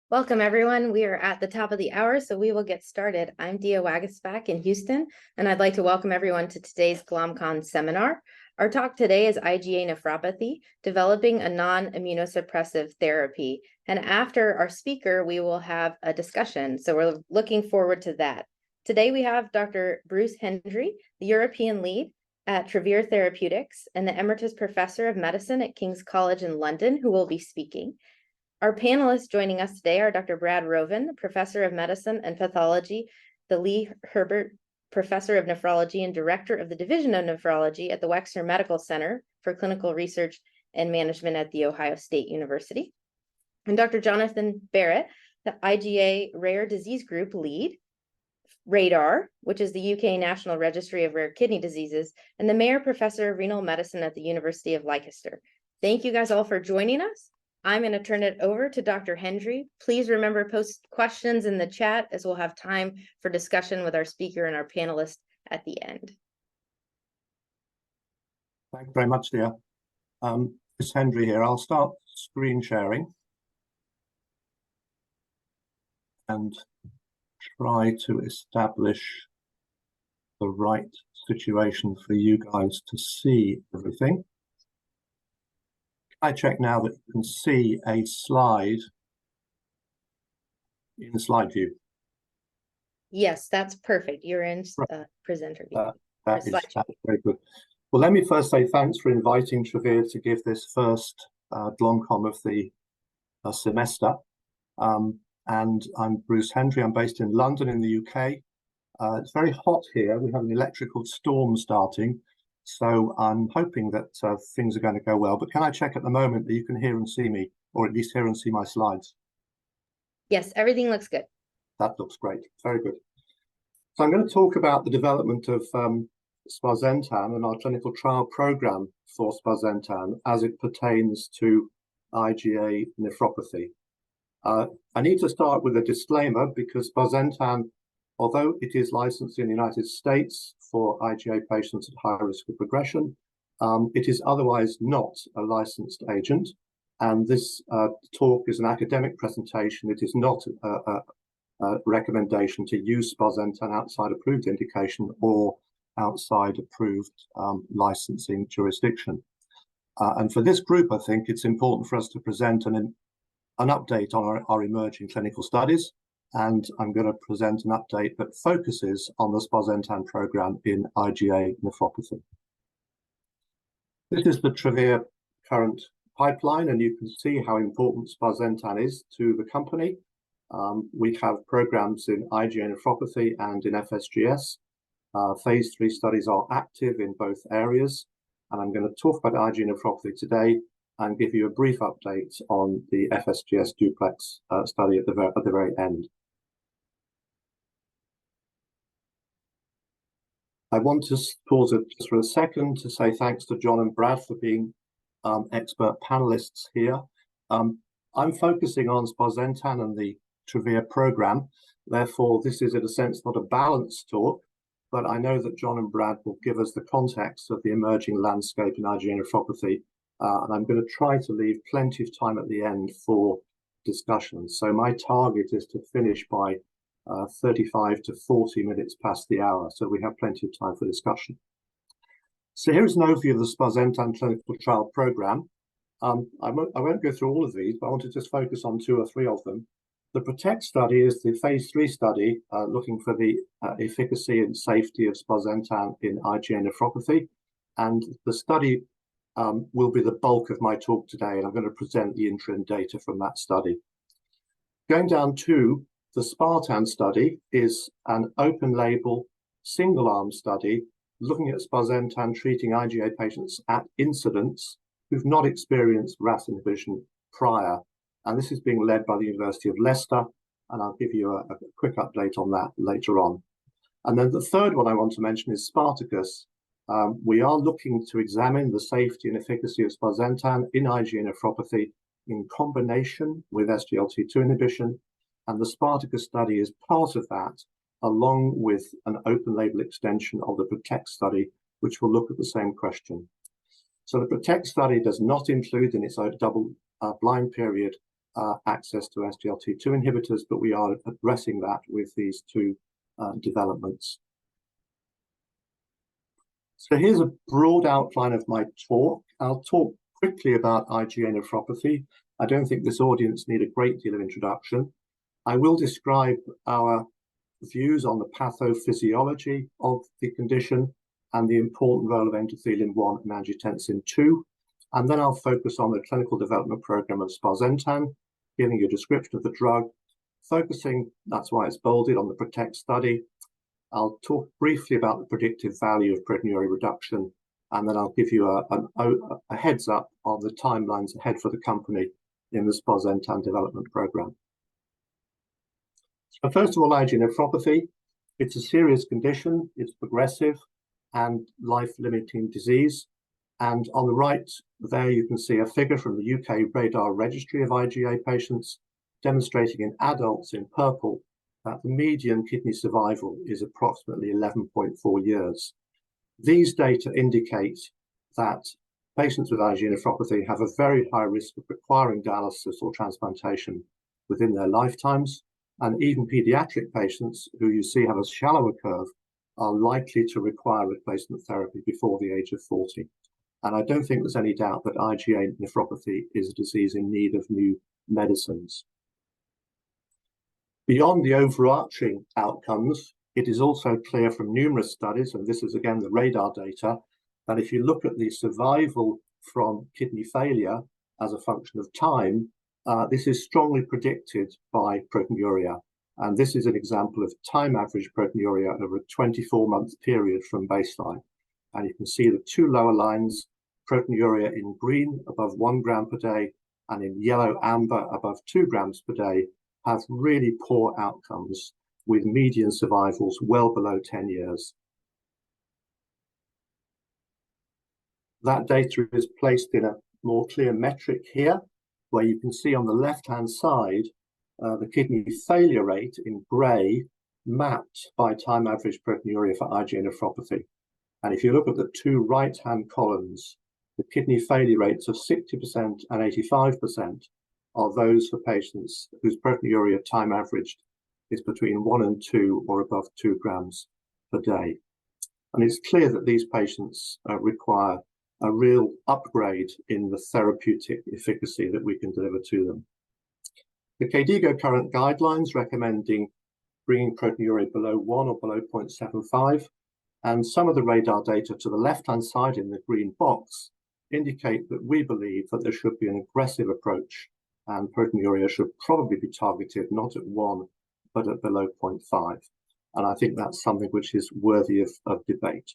Welcome, everyone. We are at the top of the hour, so we will get started. I'm Dia Waguespack in Houston, and I'd like to welcome everyone to today's GlomCon seminar. Our talk today is IgA Nephropathy, developing a non-immunosuppressive therapy. And after our speaker, we will have a discussion, so we're looking forward to that. Today, we have Dr. Bruce Hendry, the European lead at Travere Therapeutics and the Emeritus Professor of Medicine at King's College in London, who will be speaking. Our panelists joining us today are Dr. Brad Rovin, Professor of Medicine and Pathology, the Lee Hebert Professor of Nephrology and Director of the Division of Nephrology at the Wexner Medical Center for Clinical Research and Management at The Ohio State University, and Dr. Jonathan Barratt, the IgA Rare Disease Group lead, RADAR, which is the UK National Registry of Rare Kidney Diseases, and the Mayer Professor of Renal Medicine at the University of Leicester. Thank you guys all for joining us. I'm going to turn it over to Dr. Hendry. Please remember to post questions in the chat, as we'll have time for discussion with our speaker and our panelists at the end. Thank you very much, dear. It's Hendry here. I'll start screen sharing and try to establish the right situation for you guys to see everything. I check now that you can see a slide in slide view. Yes, that's perfect. You're in presenter view. That's very good. Well, let me first say thanks for inviting Travere to give this first GlomCon of the semester. And I'm Bruce Hendry. I'm based in London in the UK. It's very hot here. We have an electrical storm starting. So I'm hoping that things are going to go well. But can I check at the moment that you can hear and see me, or at least hear and see my slides? Yes, everything looks good. That looks great. Very good. So I'm going to talk about the development of sparsentan and our clinical trial program for sparsentan as it pertains to IgA nephropathy. I need to start with a disclaimer because sparsentan, although it is licensed in the United States for IgA patients at high risk of progression, it is otherwise not a licensed agent. And this talk is an academic presentation. It is not a recommendation to use sparsentan outside approved indication or outside approved licensing jurisdiction. And for this group, I think it's important for us to present an update on our emerging clinical studies. And I'm going to present an update that focuses on the sparsentan program in IgA nephropathy. This is the Travere current pipeline, and you can see how important sparsentan is to the company. We have programs in IgA nephropathy and in FSGS. Phase 3 studies are active in both areas, and I'm going to talk about IgA nephropathy today and give you a brief update on the FSGS duplex study at the very end. I want to pause it just for a second to say thanks to John and Brad for being expert panelists here. I'm focusing on sparsentan and the Travere program. Therefore, this is in a sense not a balanced talk, but I know that John and Brad will give us the context of the emerging landscape in IgA nephropathy. And I'm going to try to leave plenty of time at the end for discussion. So my target is to finish by 35 to 40 minutes past the hour. So we have plenty of time for discussion. So here's an overview of the sparsentan clinical trial program. I won't go through all of these, but I want to just focus on 2 or 3 of them. The PROTECT study is the phase 3 study looking for the efficacy and safety of sparsentan in IgA nephropathy. And the study will be the bulk of my talk today, and I'm going to present the interim data from that study. Going down to the SPARTAN study is an open-label, single-arm study looking at sparsentan treating IgA patients at incidence who've not experienced RAS inhibition prior. And this is being led by the University of Leicester, and I'll give you a quick update on that later on. And then the third one I want to mention is Spartacus. We are looking to examine the safety and efficacy of sparsentan in IgA nephropathy in combination with SGLT2 inhibition. And the Spartacus study is part of that, along with an open-label extension of the PROTECT study, which will look at the same question. So the PROTECT study does not include in its double blind period access to SGLT2 inhibitors, but we are addressing that with these two developments. So here's a broad outline of my talk. I'll talk quickly about IgA nephropathy. I don't think this audience need a great deal of introduction. I will describe our views on the pathophysiology of the condition and the important role of endothelin-1 and angiotensin-2. And then I'll focus on the clinical development program of sparsentan, giving you a description of the drug, focusing, that's why it's bolded, on the PROTECT study. I'll talk briefly about the predictive value of proteinuria reduction, and then I'll give you a heads up on the timelines ahead for the company in the sparsentan development program. So first of all, IgA nephropathy. It's a serious condition, it's progressive and life-limiting disease. And on the right there, you can see a figure from the UK radar registry of IgA patients, demonstrating in adults in purple that the median kidney survival is approximately 11.4 years. These data indicate that patients with IgA nephropathy have a very high risk of requiring dialysis or transplantation within their lifetimes, and even pediatric patients, who you see have a shallower curve, are likely to require replacement therapy before the age of 40. And I don't think there's any doubt that IgA nephropathy is a disease in need of new medicines. Beyond the overarching outcomes, it is also clear from numerous studies, and this is again the radar data, that if you look at the survival from kidney failure as a function of time, this is strongly predicted by proteinuria. And this is an example of time average proteinuria over a 24-month period from baseline. And you can see the two lower lines, proteinuria in green above 1 gram per day and in yellow amber above 2 grams per day, have really poor outcomes with median survivals well below 10 years. That data is placed in a more clear metric here, where you can see on the left-hand side the kidney failure rate in grey mapped by time average proteinuria for IgA nephropathy. And if you look at the two right-hand columns, the kidney failure rates of 60% and 85% are those for patients whose proteinuria time averaged is between 1 and 2 or above 2 grams per day. And it's clear that these patients require a real upgrade in the therapeutic efficacy that we can deliver to them. The KDIGO current guidelines recommending bringing proteinuria below 1 or below 0.75, and some of the radar data to the left-hand side in the green box indicate that we believe that there should be an aggressive approach, and proteinuria should probably be targeted not at 1, but at below 0.5. And I think that's something which is worthy of debate.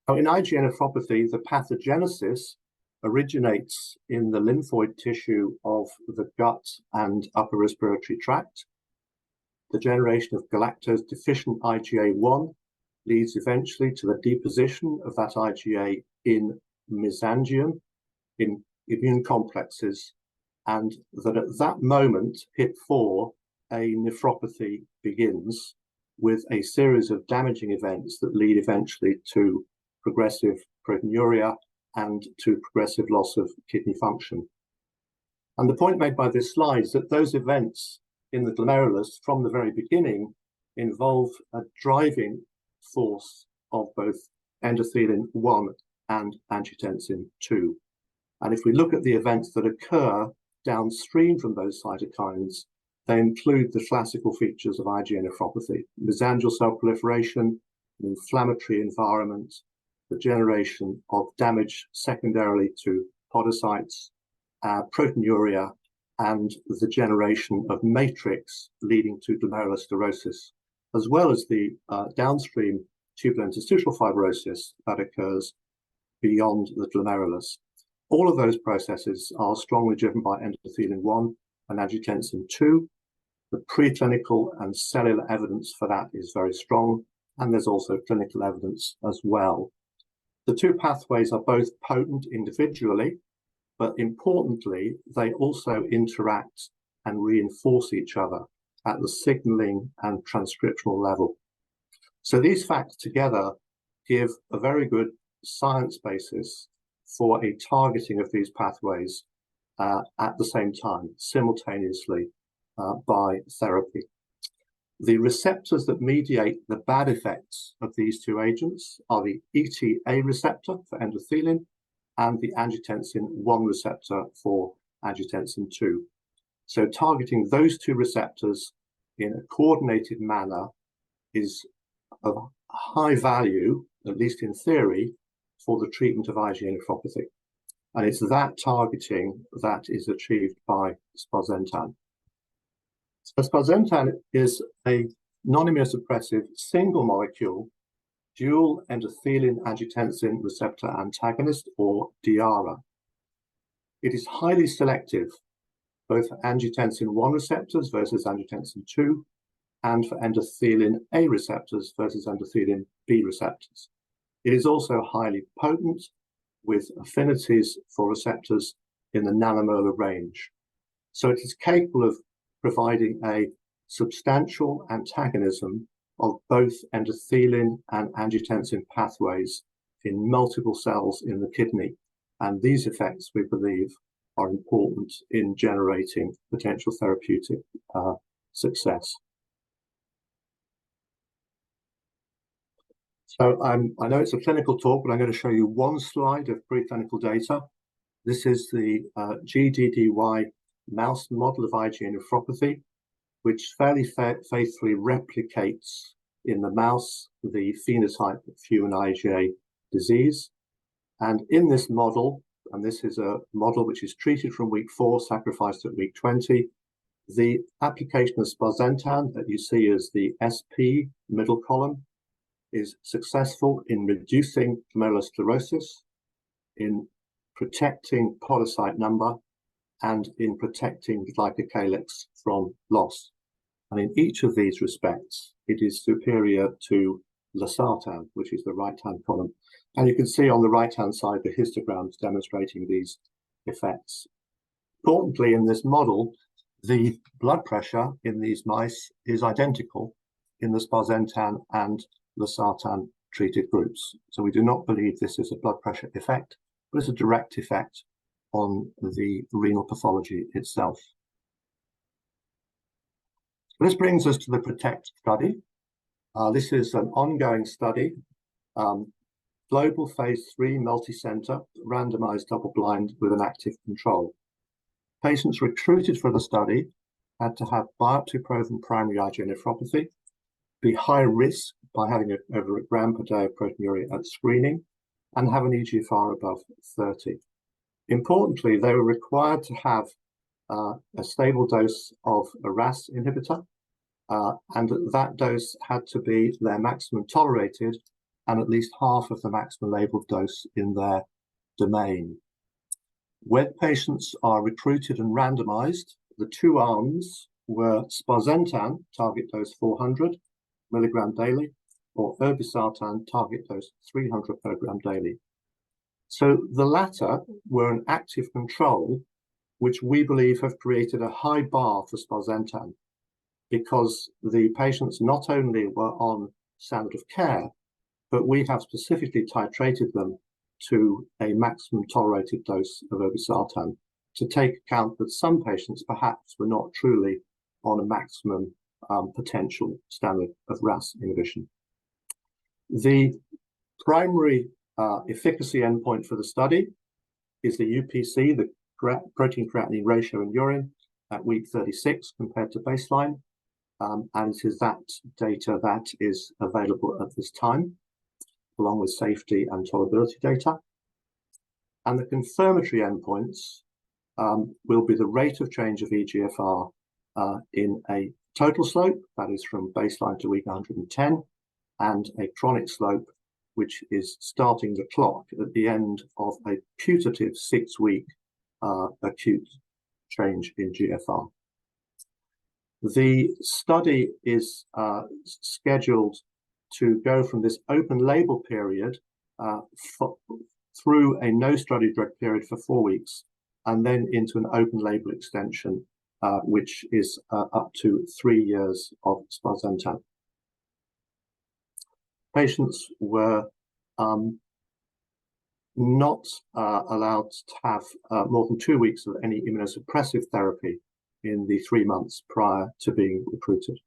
Now, in IgA nephropathy, the pathogenesis originates in the lymphoid tissue of the gut and upper respiratory tract. The generation of galactose-deficient IgA1 leads eventually to the deposition of that IgA in mesangium, in immune complexes, and that at that moment, hit 4, a nephropathy begins with a series of damaging events that lead eventually to progressive proteinuria and to progressive loss of kidney function. And the point made by this slide is that those events in the glomerulus from the very beginning involve a driving force of both endothelin-1 and angiotensin-2. And if we look at the events that occur downstream from those cytokines, they include the classical features of IgA nephropathy: mesangial cell proliferation, an inflammatory environment, the generation of damage secondarily to podocytes, proteinuria, and the generation of matrix leading to glomerulosclerosis, as well as the downstream tubular interstitial fibrosis that occurs beyond the glomerulus. All of those processes are strongly driven by endothelin-1 and angiotensin-2. The preclinical and cellular evidence for that is very strong, and there's also clinical evidence as well. The two pathways are both potent individually, but importantly, they also interact and reinforce each other at the signaling and transcriptional level. So these facts together give a very good science basis for a targeting of these pathways at the same time, simultaneously by therapy. The receptors that mediate the bad effects of these two agents are the ETA receptor for endothelin and the angiotensin 1 receptor for angiotensin 2. So targeting those two receptors in a coordinated manner is of high value, at least in theory, for the treatment of IgA nephropathy. And it's that targeting that is achieved by sparsentan. So sparsentan is a non-immunosuppressive single molecule dual endothelin angiotensin receptor antagonist, or DIARA. It is highly selective, both for angiotensin 1 receptors versus angiotensin 2, and for endothelin A receptors versus endothelin B receptors. It is also highly potent, with affinities for receptors in the nanomolar range. So it is capable of providing a substantial antagonism of both endothelin and angiotensin pathways in multiple cells in the kidney. And these effects, we believe, are important in generating potential therapeutic success. So I know it's a clinical talk, but I'm going to show you one slide of preclinical data. This is the GDDY mouse model of IgA nephropathy, which fairly faithfully replicates in the mouse the phenotype of human IgA disease. And in this model, and this is a model which is treated from week 4, sacrificed at week 20, the application of sparsentan that you see as the SP middle column is successful in reducing glomerular sclerosis, in protecting podocyte number, and in protecting glycocalyx from loss. And in each of these respects, it is superior to losartan, which is the right-hand column. And you can see on the right-hand side the histograms demonstrating these effects. Importantly, in this model, the blood pressure in these mice is identical in the sparsentan and losartan treated groups. So we do not believe this is a blood pressure effect, but it's a direct effect on the renal pathology itself. This brings us to the PROTECT study. This is an ongoing study, global phase 3 multi-center, randomized double-blind with an active control. Patients recruited for the study had to have biopsy-proven primary IgA nephropathy, be high risk by having over a gram per day of proteinuria at screening, and have an eGFR above 30. Importantly, they were required to have a stable dose of a RAS inhibitor, and that dose had to be their maximum tolerated and at least half of the maximum labeled dose in their domain. When patients are recruited and randomized, the two arms were sparsentan, target dose 400 milligram daily, or irbesartan, target dose 300 milligram daily. So the latter were an active control, which we believe have created a high bar for sparsentan, because the patients not only were on standard of care, but we have specifically titrated them to a maximum tolerated dose of irbesartan to take account that some patients perhaps were not truly on a maximum potential standard of RAS inhibition. The primary efficacy endpoint for the study is the UPC, the protein creatinine ratio in urine at week 36 compared to baseline. And it is that data that is available at this time, along with safety and tolerability data. And the confirmatory endpoints will be the rate of change of eGFR in a total slope, that is from baseline to week 110, and a chronic slope, which is starting the clock at the end of a putative 6-week acute change in GFR. The study is scheduled to go from this open label period through a no study drug period for 4 weeks, and then into an open label extension, which is up to 3 years of sparsentan. Patients were not allowed to have more than 2 weeks of any immunosuppressive therapy in the 3 months prior to being recruited.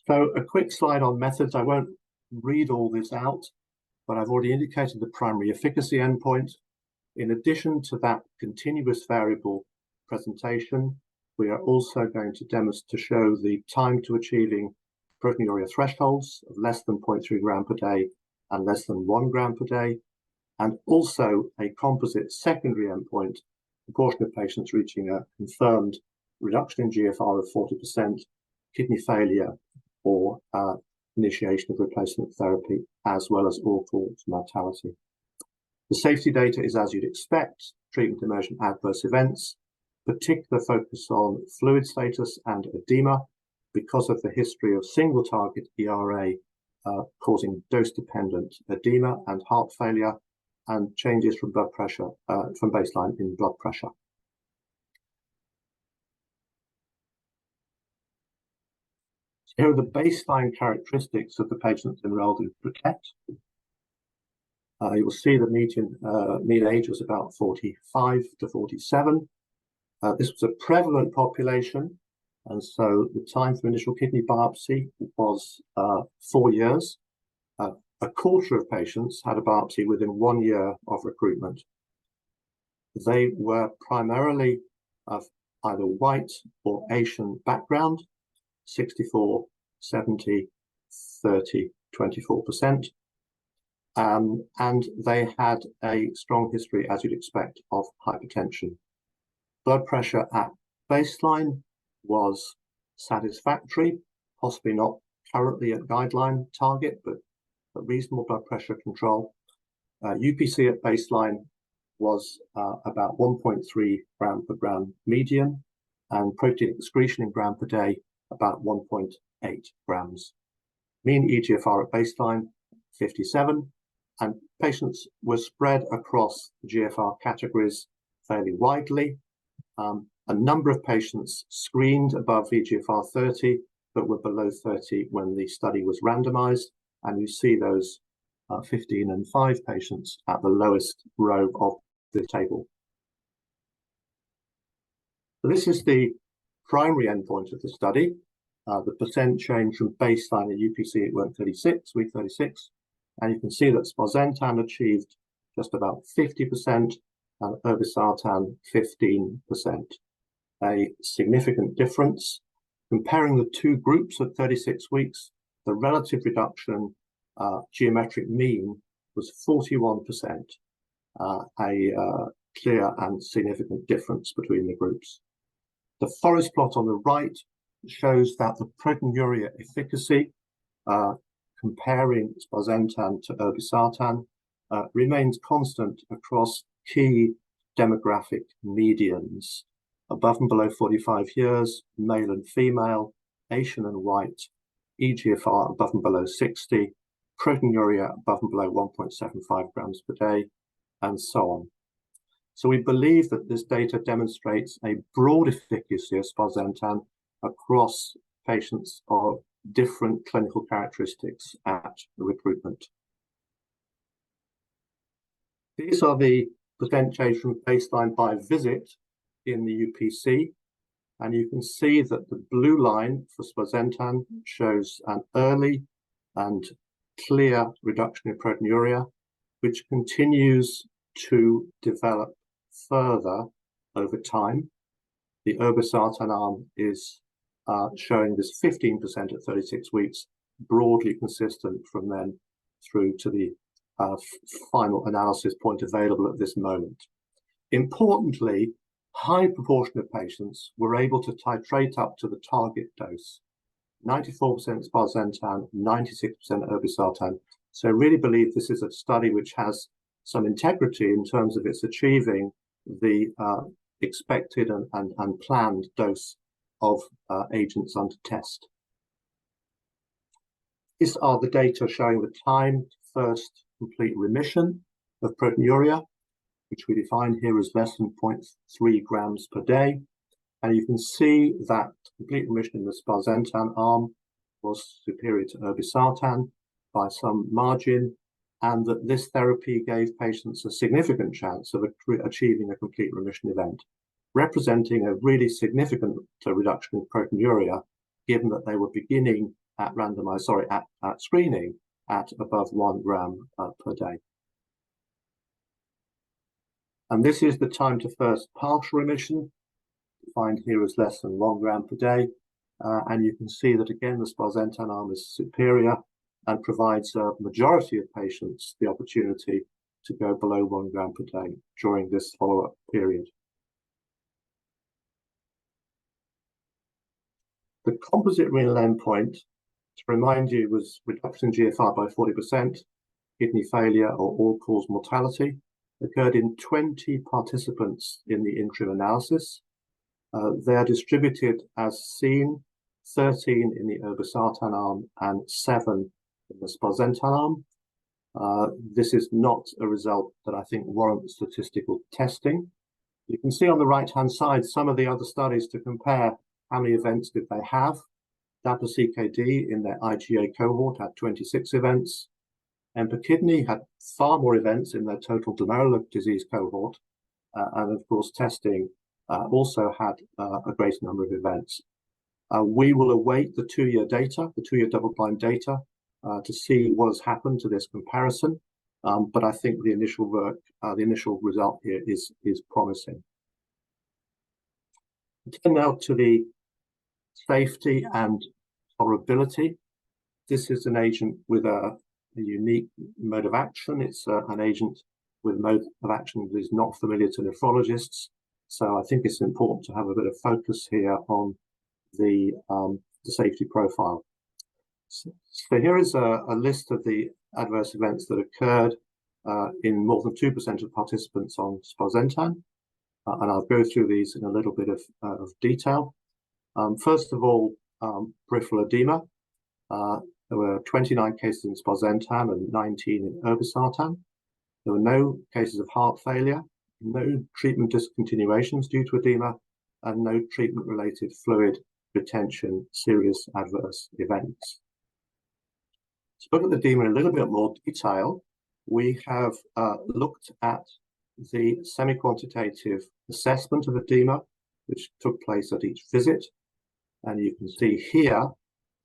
So a quick slide on methods. I won't read all this out, but I've already indicated the primary efficacy endpoint. In addition to that continuous variable presentation, we are also going to show the time to achieving proteinuria thresholds of less than 0.3 gram per day and less than 1 gram per day, and also a composite secondary endpoint, proportion of patients reaching a confirmed reduction in GFR of 40%, kidney failure, or initiation of replacement therapy, as well as all-cause mortality. The safety data is as you'd expect: treatment emergent adverse events, particular focus on fluid status and edema because of the history of single target ERA causing dose-dependent edema and heart failure, and changes from blood pressure from baseline in blood pressure. Here are the baseline characteristics of the patients enrolled in Barratt. You will see the mean age was about 45 to 47. This was a prevalent population, and so the time for initial kidney biopsy was 4 years. A quarter of patients had a biopsy within 1 year of recruitment. They were primarily of either white or Asian background, 64, 70, 30, 24%. And they had a strong history, as you'd expect, of hypertension. Blood pressure at baseline was satisfactory, possibly not currently at guideline target, but a reasonable blood pressure control. UPC at baseline was about 1.3 gram per gram median, and protein excretion in gram per day about 1.8 grams. Mean EGFR at baseline 57, and patients were spread across GFR categories fairly widely. A number of patients screened above EGFR 30, but were below 30 when the study was randomized, and you see those 15 and 5 patients at the lowest row of the table. So this is the primary endpoint of the study, the percent change from baseline in UPC at week 36, and you can see that sparsentan achieved just about 50% and irbesartan 15%. A significant difference. Comparing the two groups at 36 weeks, the relative reduction geometric mean was 41%, a clear and significant difference between the groups. The forest plot on the right shows that the proteinuria efficacy comparing sparsentan to irbesartan remains constant across key demographic medians: above and below 45 years, male and female, Asian and white, EGFR above and below 60, proteinuria above and below 1.75 grams per day, and so on. So we believe that this data demonstrates a broad efficacy of sparsentan across patients of different clinical characteristics at recruitment. These are the percent change from baseline by visit in the UPC, and you can see that the blue line for sparsentan shows an early and clear reduction in proteinuria, which continues to develop further over time. The irbesartan arm is showing this 15% at 36 weeks, broadly consistent from then through to the final analysis point available at this moment. Importantly, high proportion of patients were able to titrate up to the target dose, 94% sparsentan, 96% irbesartan. So I really believe this is a study which has some integrity in terms of its achieving the expected and planned dose of agents under test. These are the data showing the time to first complete remission of proteinuria, which we define here as less than 0.3 grams per day. And you can see that complete remission in the sparsentan arm was superior to irbesartan by some margin, and that this therapy gave patients a significant chance of achieving a complete remission event, representing a really significant reduction in proteinuria, given that they were beginning at at screening at above 1 gram per day. And this is the time to first partial remission, defined here as less than 1 gram per day. And you can see that again, the sparsentan arm is superior and provides a majority of patients the opportunity to go below 1 gram per day during this follow-up period. The composite renal endpoint, to remind you, was reduction in GFR by 40%, kidney failure or all-cause mortality, occurred in 20 participants in the interim analysis. They are distributed as seen, 13 in the irbesartan arm and 7 in the sparsentan arm. This is not a result that I think warrants statistical testing. You can see on the right-hand side some of the other studies to compare how many events did they have. DAPA-CKD in their IgA cohort had 26 events. EMPA-Kidney had far more events in their total glomerular disease cohort. And of course, testing also had a great number of events. We will await the 2-year data, the 2-year double-blind data, to see what has happened to this comparison. But I think the initial work, the initial result here is promising. Turn now to the safety and tolerability. This is an agent with a unique mode of action. It's an agent with a mode of action that is not familiar to nephrologists. So I think it's important to have a bit of focus here on the safety profile. So here is a list of the adverse events that occurred in more than 2% of participants on sparsentan. And I'll go through these in a little bit of detail. First of all, peripheral edema. There were 29 cases in sparsentan and 19 in irbesartan. There were no cases of heart failure, no treatment discontinuations due to edema, and no treatment-related fluid retention serious adverse events. To look at the edema in a little bit more detail, we have looked at the semi-quantitative assessment of edema, which took place at each visit. And you can see here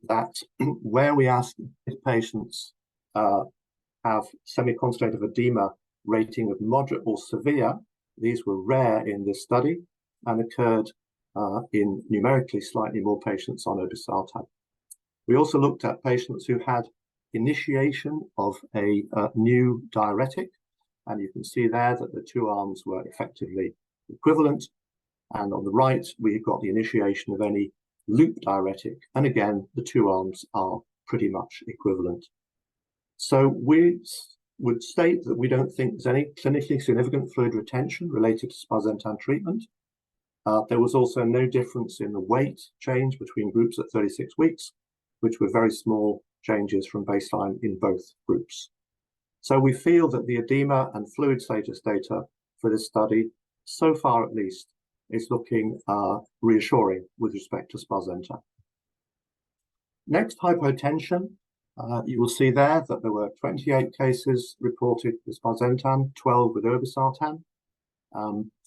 that where we asked if patients have semi-quantitative edema rating of moderate or severe, these were rare in this study and occurred in numerically slightly more patients on irbesartan. We also looked at patients who had initiation of a new diuretic, and you can see there that the two arms were effectively equivalent. And on the right, we got the initiation of any loop diuretic, and again, the two arms are pretty much equivalent. So we would state that we don't think there's any clinically significant fluid retention related to sparsentan treatment. There was also no difference in the weight change between groups at 36 weeks, which were very small changes from baseline in both groups. So we feel that the edema and fluid status data for this study, so far at least, is looking reassuring with respect to sparsentan. Next, hypotension. You will see there that there were 28 cases reported with sparsentan, 12 with irbesartan.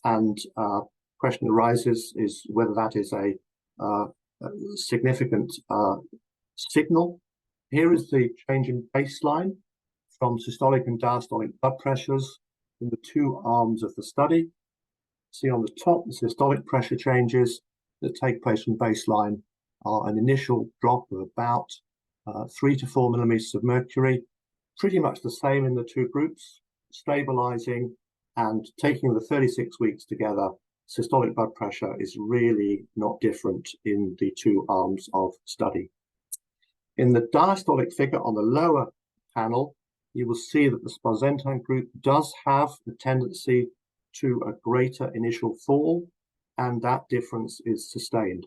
And question arises is whether that is a significant signal. Here is the change in baseline from systolic and diastolic blood pressures in the two arms of the study. See on the top, the systolic pressure changes that take place from baseline are an initial drop of about 3 to 4 millimeters of mercury, pretty much the same in the two groups, stabilizing, and taking the 36 weeks together, systolic blood pressure is really not different in the two arms of study. In the diastolic figure on the lower panel, you will see that the sparsentan group does have a tendency to a greater initial fall, and that difference is sustained.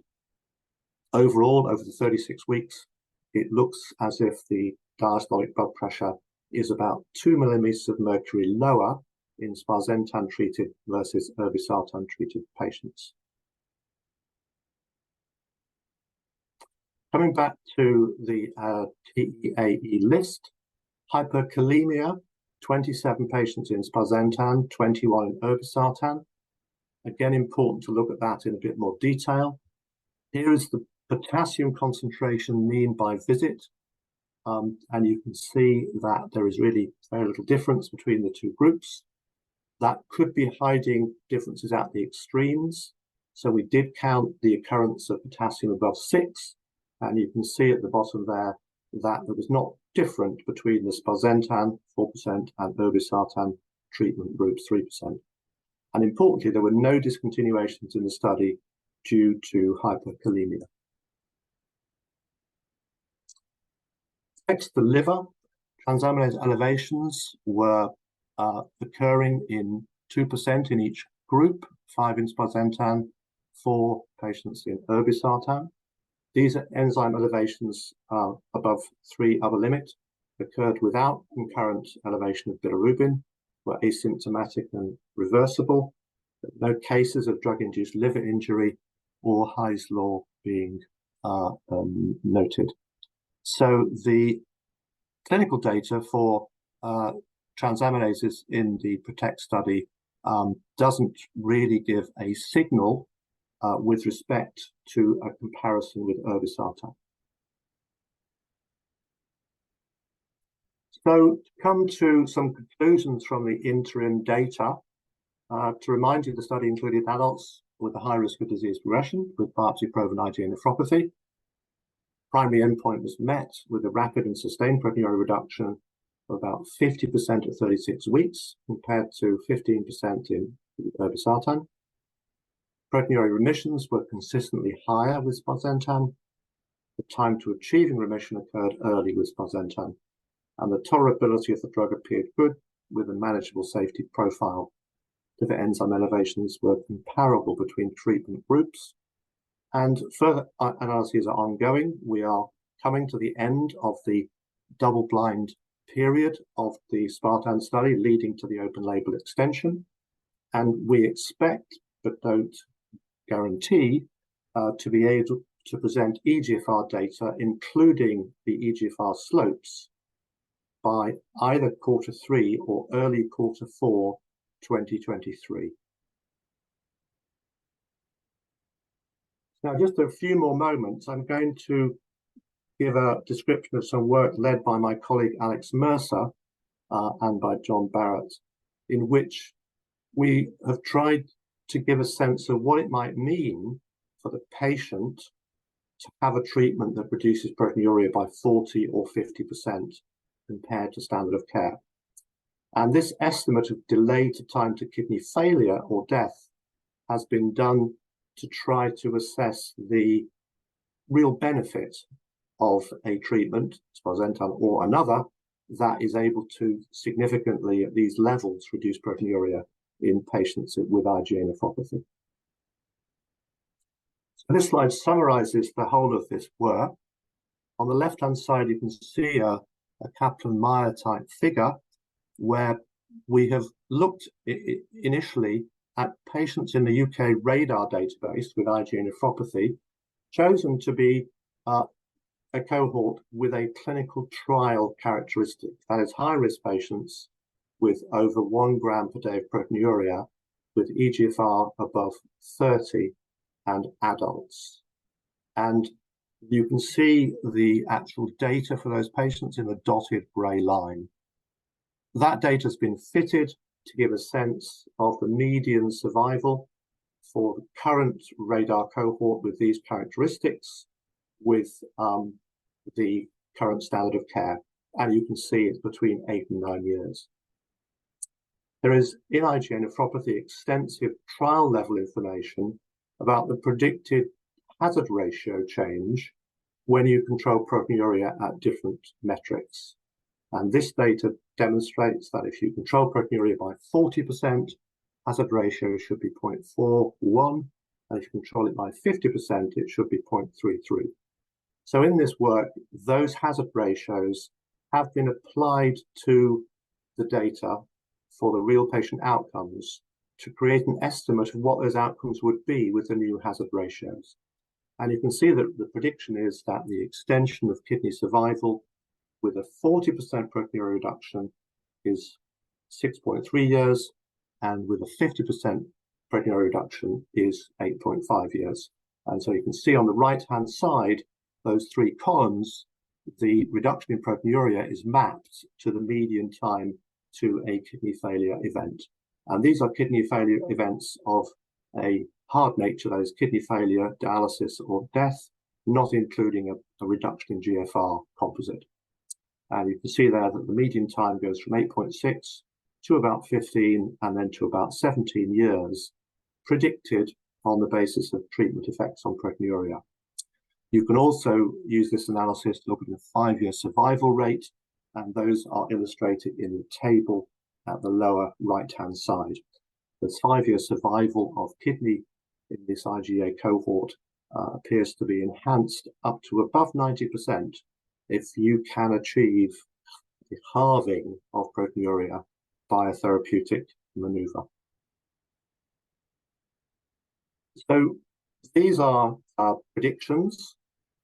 Overall, over the 36 weeks, it looks as if the diastolic blood pressure is about 2 millimeters of mercury lower in sparsentan treated versus irbesartan treated patients. Coming back to the TEAE list, hyperkalemia 27 patients in sparsentan, 21 in irbesartan. Again, important to look at that in a bit more detail. Here is the potassium concentration mean by visit. And you can see that there is really very little difference between the two groups. That could be hiding differences at the extremes. So we did count the occurrence of potassium above 6, and you can see at the bottom there that there was not different between the sparsentan 4% and irbesartan treatment groups 3%. And importantly, there were no discontinuations in the study due to hyperkalemia. Next, the liver. Transaminase elevations were occurring in 2% in each group, 5 in sparsentan, 4 patients in irbesartan. These enzyme elevations above 3 upper limit occurred without concurrent elevation of bilirubin, were asymptomatic and reversible. No cases of drug-induced liver injury or Hy's law being noted. So the clinical data for transaminases in the PROTECT study doesn't really give a signal with respect to a comparison with irbesartan. So to come to some conclusions from the interim data, to remind you, the study included adults with a high risk of disease progression with biopsy-proven IgA nephropathy. Primary endpoint was met with a rapid and sustained proteinuria reduction of about 50% at 36 weeks, compared to 15% in irbesartan. Proteinuria remissions were consistently higher with sparsentan. The time to achieving remission occurred early with sparsentan, and the tolerability of the drug appeared good with a manageable safety profile. Liver enzyme elevations were comparable between treatment groups. And further analyses are ongoing. We are coming to the end of the double-blind period of the sparsentan study leading to the open label extension. And we expect, but don't guarantee, to be able to present eGFR data, including the eGFR slopes, by either Q3 or early Q4 2023. Now, just a few more moments, I'm going to give a description of some work led by my colleague Alex Mercer and by John Barratt, in which we have tried to give a sense of what it might mean for the patient to have a treatment that reduces proteinuria by 40 or 50% compared to standard of care. And this estimate of delayed time to kidney failure or death has been done to try to assess the real benefit of a treatment, sparsentan or another, that is able to significantly at these levels reduce proteinuria in patients with IgA nephropathy. So this slide summarizes the whole of this work. On the left-hand side, you can see a Kaplan-Meier type figure where we have looked initially at patients in the UK RaDaR database with IgA nephropathy, chosen to be a cohort with a clinical trial characteristic, that is high-risk patients with over 1 gram per day of proteinuria with eGFR above 30 and adults. And you can see the actual data for those patients in the dotted grey line. That data has been fitted to give a sense of the median survival for the current RaDaR cohort with these characteristics with the current standard of care. And you can see it's between 8 and 9 years. There is, in IgA nephropathy, extensive trial level information about the predicted hazard ratio change when you control proteinuria at different metrics. And this data demonstrates that if you control proteinuria by 40%, hazard ratio should be 0.41, and if you control it by 50%, it should be 0.33. So in this work, those hazard ratios have been applied to the data for the real patient outcomes to create an estimate of what those outcomes would be with the new hazard ratios. And you can see that the prediction is that the extension of kidney survival with a 40% proteinuria reduction is 6.3 years, and with a 50% proteinuria reduction is 8.5 years. And so you can see on the right-hand side, those three columns, the reduction in proteinuria is mapped to the median time to a kidney failure event. And these are kidney failure events of a hard nature, that is kidney failure, dialysis, or death, not including a reduction in GFR composite. And you can see there that the median time goes from 8.6 to about 15 and then to about 17 years, predicted on the basis of treatment effects on proteinuria. You can also use this analysis to look at the 5-year survival rate, and those are illustrated in the table at the lower right-hand side. The 5-year survival of kidney in this IgA cohort appears to be enhanced up to above 90% if you can achieve the halving of proteinuria by a therapeutic maneuver. So these are predictions,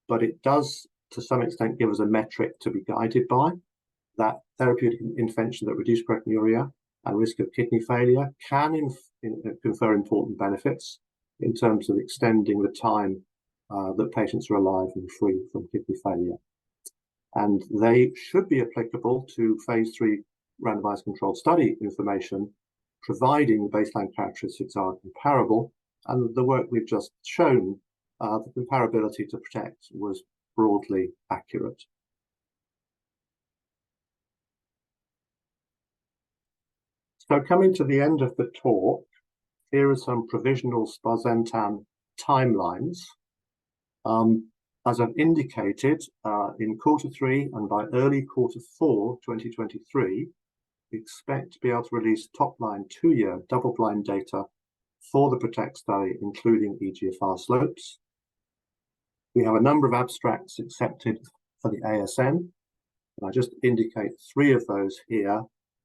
but it does to some extent give us a metric to be guided by. That therapeutic intervention that reduces proteinuria and risk of kidney failure can confer important benefits in terms of extending the time that patients are alive and free from kidney failure. And they should be applicable to phase 3 randomized controlled study information, providing the baseline characteristics are comparable. And the work we've just shown, the comparability to PROTECT was broadly accurate. So coming to the end of the talk, here are some provisional sparsentan timelines. As I've indicated, in Q3 and by early Q4 2023, we expect to be able to release top-line 2-year double-blind data for the PROTECT study, including eGFR slopes. We have a number of abstracts accepted for the ASN, and I just indicate 3 of those here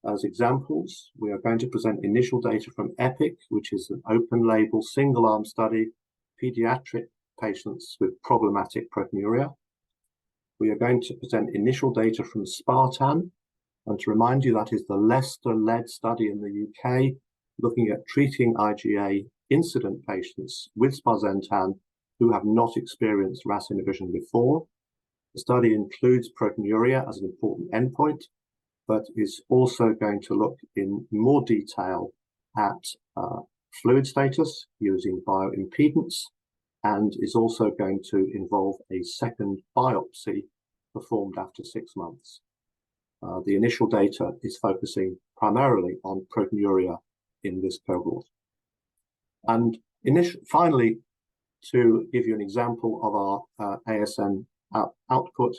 as examples. We are going to present initial data from EPIC, which is an open-label, single-arm study, pediatric patients with problematic proteinuria. We are going to present initial data from SPARTAN, and to remind you, that is the Leicester-led study in the UK, looking at treating IgA incident patients with sparsentan who have not experienced RAS inhibition before. The study includes proteinuria as an important endpoint, but is also going to look in more detail at fluid status using bioimpedance, and is also going to involve a second biopsy performed after 6 months. The initial data is focusing primarily on proteinuria in this cohort. And finally, to give you an example of our ASN output,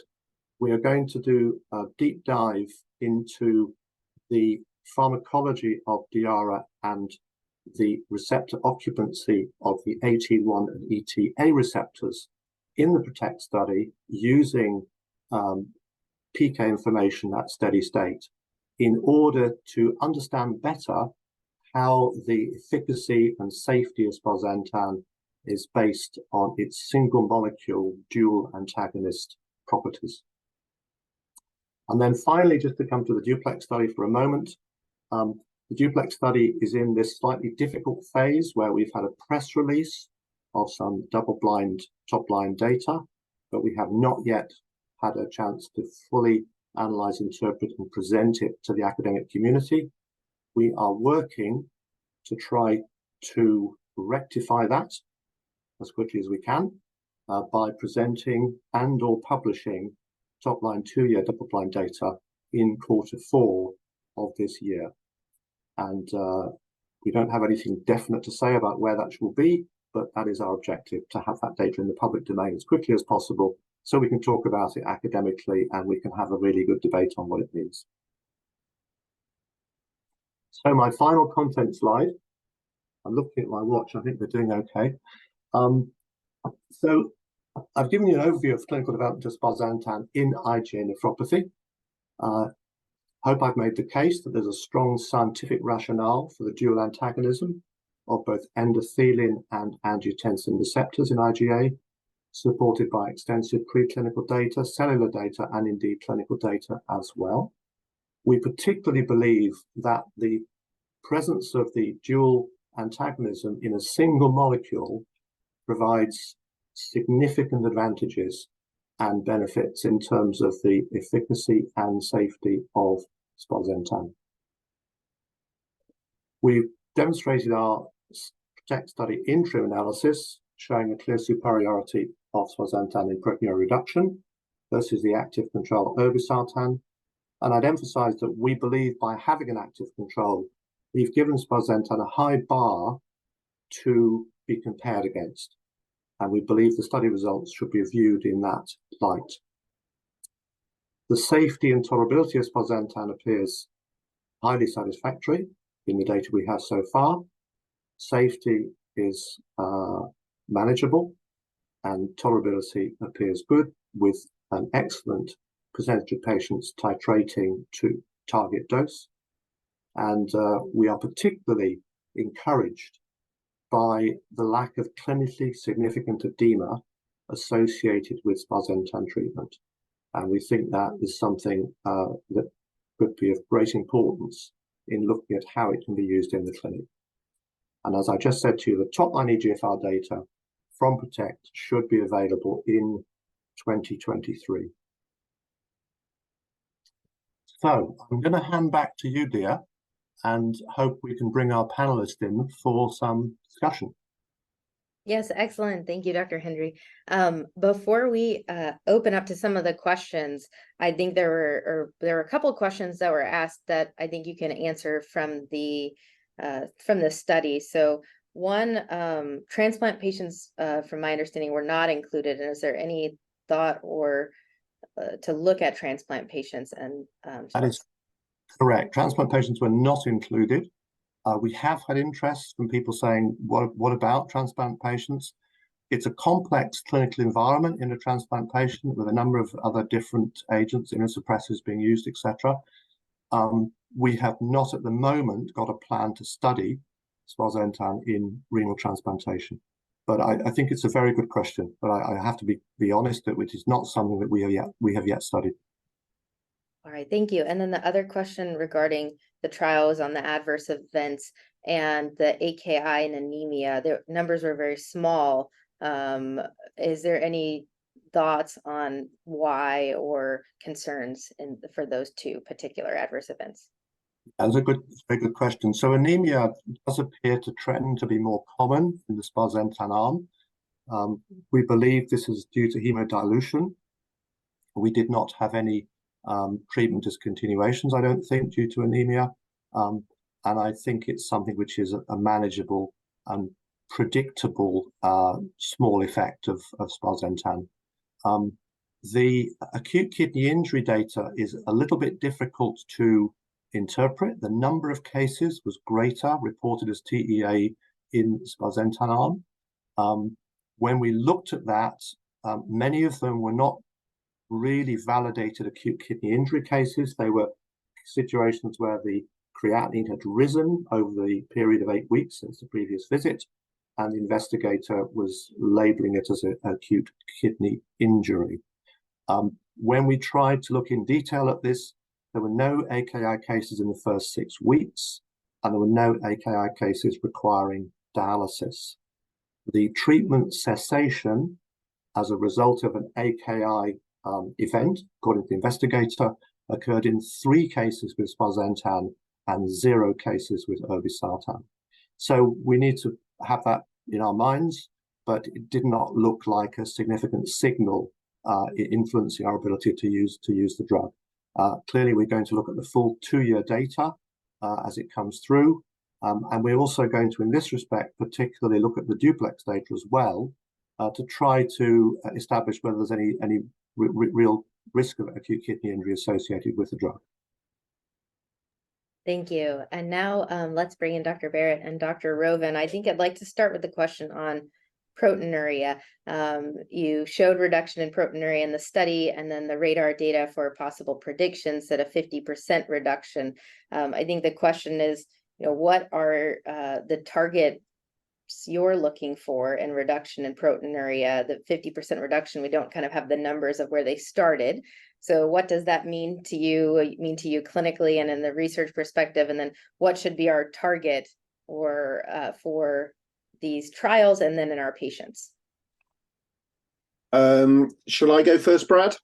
we are going to do a deep dive into the pharmacology of DIARA and the receptor occupancy of the AT1 and ETA receptors in the PROTECT study using PK information at steady state in order to understand better how the efficacy and safety of sparsentan is based on its single molecule dual antagonist properties. And then finally, just to come to the DUPLEX study for a moment, the DUPLEX study is in this slightly difficult phase where we've had a press release of some double-blind top-line data, but we have not yet had a chance to fully analyze, interpret, and present it to the academic community. We are working to try to rectify that as quickly as we can by presenting and or publishing top-line 2-year double-blind data in Q4 of this year. And we don't have anything definite to say about where that will be, but that is our objective, to have that data in the public domain as quickly as possible so we can talk about it academically and we can have a really good debate on what it means. So my final content slide, I'm looking at my watch, I think we're doing okay. So I've given you an overview of clinical development of sparsentan in IgA nephropathy. Hope I've made the case that there's a strong scientific rationale for the dual antagonism of both endothelin and angiotensin receptors in IgA, supported by extensive preclinical data, cellular data, and indeed clinical data as well. We particularly believe that the presence of the dual antagonism in a single molecule provides significant advantages and benefits in terms of the efficacy and safety of sparsentan. We've demonstrated our PROTECT study interim analysis showing a clear superiority of sparsentan in proteinuria reduction versus the active control irbesartan. And I'd emphasize that we believe by having an active control, we've given sparsentan a high bar to be compared against. And we believe the study results should be viewed in that light. The safety and tolerability of sparsentan appears highly satisfactory in the data we have so far. Safety is manageable and tolerability appears good, with an excellent percentage of patients titrating to target dose. And we are particularly encouraged by the lack of clinically significant edema associated with sparsentan treatment. And we think that is something that could be of great importance in looking at how it can be used in the clinic. And as I just said to you, the top-line EGFR data from PROTECT should be available in 2023. So I'm going to hand back to you, dear, and hope we can bring our panelists in for some discussion. Yes, excellent. Thank you, Dr. Hendry. Before we open up to some of the questions, I think there were a couple of questions that were asked that I think you can answer from the study. So one, transplant patients, from my understanding, were not included. And is there any thought or to look at transplant patients? And that is correct. Transplant patients were not included. We have had interest from people saying, what about transplant patients? It's a complex clinical environment in a transplant patient with a number of other different agents, immunosuppressives being used, etc. We have not at the moment got a plan to study sparsentan in renal transplantation. But I think it's a very good question. But I have to be honest that it is not something that we have yet studied. All right, thank you. And then the other question regarding the trials on the adverse events and the AKI and anemia, the numbers were very small. Is there any thoughts on why or concerns for those two particular adverse events? That's a very good question. So anemia does appear to trend to be more common in the sparsentan arm. We believe this is due to hemodilution. We did not have any treatment discontinuations, I don't think, due to anemia. And I think it's something which is a manageable and predictable small effect of sparsentan. The acute kidney injury data is a little bit difficult to interpret. The number of cases was greater reported as TEA in sparsentan arm. When we looked at that, many of them were not really validated acute kidney injury cases. They were situations where the creatinine had risen over the period of 8 weeks since the previous visit, and the investigator was labeling it as an acute kidney injury. When we tried to look in detail at this, there were no AKI cases in the first 6 weeks, and there were no AKI cases requiring dialysis. The treatment cessation as a result of an AKI event, according to the investigator, occurred in 3 cases with sparsentan and 0 cases with irbesartan. So we need to have that in our minds, but it did not look like a significant signal influencing our ability to use the drug. Clearly, we're going to look at the full 2-year data as it comes through, and we're also going to, in this respect, particularly look at the duplex data as well to try to establish whether there's any real risk of acute kidney injury associated with the drug. Thank you. And now let's bring in Dr. Barratt and Dr. Rovin. I think I'd like to start with the question on proteinuria. You showed reduction in proteinuria in the study, and then the radar data for possible predictions said a 50% reduction. I think the question is, what are the target steps you're looking for in reduction in proteinuria, the 50% reduction. We don't kind of have the numbers of where they started. So what does that mean to you clinically and in the research perspective? And then what should be our target or for these trials and then in our patients? Shall I go first, Brad?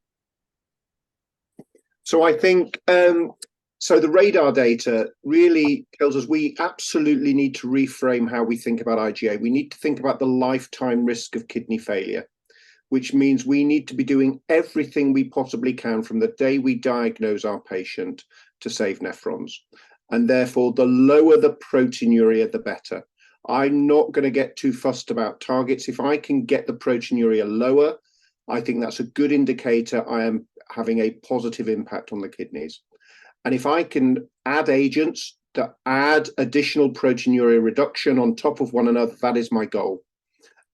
So I think, so the radar data really tells us we absolutely need to reframe how we think about IgA. We need to think about the lifetime risk of kidney failure, which means we need to be doing everything we possibly can from the day we diagnose our patient to save nephrons. And therefore, the lower the proteinuria, the better. I'm not going to get too fussed about targets. If I can get the proteinuria lower, I think that's a good indicator I am having a positive impact on the kidneys. And if I can add agents to add additional proteinuria reduction on top of one another, that is my goal.